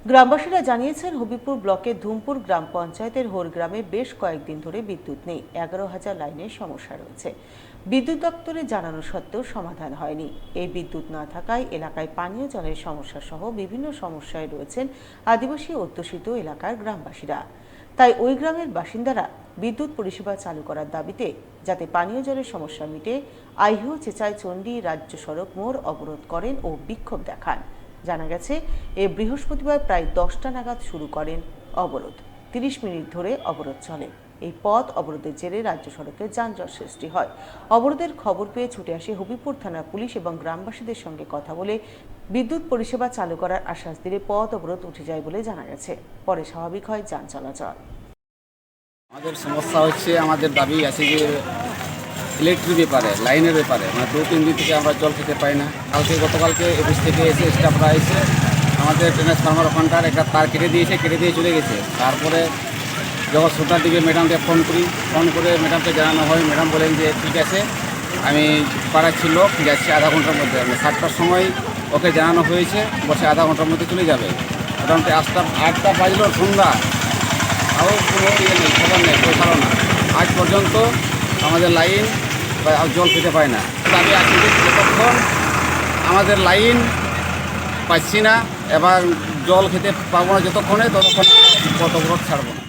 গ্রামবাসীরা জানিয়েছেন, হবিপুর ব্লকের ধুমপুর গ্রাম পঞ্চায়েতের হোর গ্রামে বেশ কয়েকদিন ধরে বিদ্যুৎ নেই। 11,000 লাইনের সমস্যা রয়েছে। বিদ্যুৎ দপ্তরে জানানো সত্ত্বেও সমাধান হয়নি। এই বিদ্যুৎ না থাকায় এলাকায় পানীয় জলের সমস্যা সহ বিভিন্ন সমস্যায় রয়েছেন আদিবাসী অধ্যুষিত এলাকার গ্রামবাসীরা। তাই ওই গ্রামের বাসিন্দারা বিদ্যুৎ পরিষেবা চালু করার দাবিতে, যাতে পানীয় জলের সমস্যা মিটে, আইহো চেচাই চণ্ডী রাজ্য সড়ক মোড় অবরোধ করেন ও বিক্ষোভ দেখান। জানা গেছে, এ বৃহস্পতিবার প্রায় 10টা নাগাদ শুরু করেন অবরোধ। 30 মিনিট ধরে অবরোধ চলে। এই পথ অবরোধের জেরে রাজ্য সড়কে যানজট সৃষ্টি হয়। অবরোধের খবর পেয়ে ছুটে আসে হবিপুর থানার পুলিশ এবং গ্রামবাসীদের সঙ্গে কথা বলে বিদ্যুৎ পরিষেবা চালু করার আশ্বাস দিলে পথ অবরোধ উঠে যায় বলে জানা গেছে। পরে স্বাভাবিক হয় যান চলাচল। আমাদের সমস্যা হচ্ছে, আমাদের দাবি আছে যে ইলেকট্রিক ব্যাপারে, লাইনের ব্যাপারে, মানে 2-3 দিন থেকে আমরা জল খেতে পাই না। গতকালকে অফিস থেকে এসে স্টাফরা এসে আমাদের ট্রান্সফরমার ওখানটার একটা তার কেটে দিয়ে চলে গেছে। তারপরে যখন সুতার দিকে ম্যাডামকে ফোন করে ম্যাডামকে জানানো হয়। ম্যাডাম বলেন যে ঠিক আছে, আমি পাড়ার ছিল, ঠিক আছে, আধা ঘন্টার মধ্যে। 7টার সময় ওকে জানানো হয়েছে, বসে আধা ঘন্টার মধ্যে চলে যাবে। মোটামুটি 8টা বাজলো সন্ধ্যা, তাও কোনো ইয়ে নেই, খবর নেই, পৌঁছালো না। আজ পর্যন্ত আমাদের লাইন বা জল খেতে পায় না। দাবি আছে যে যতক্ষণ আমাদের লাইন পাচ্ছি না এবং জল খেতে পাবো না, ততক্ষণ পথ অবরোধ ছাড়বো না।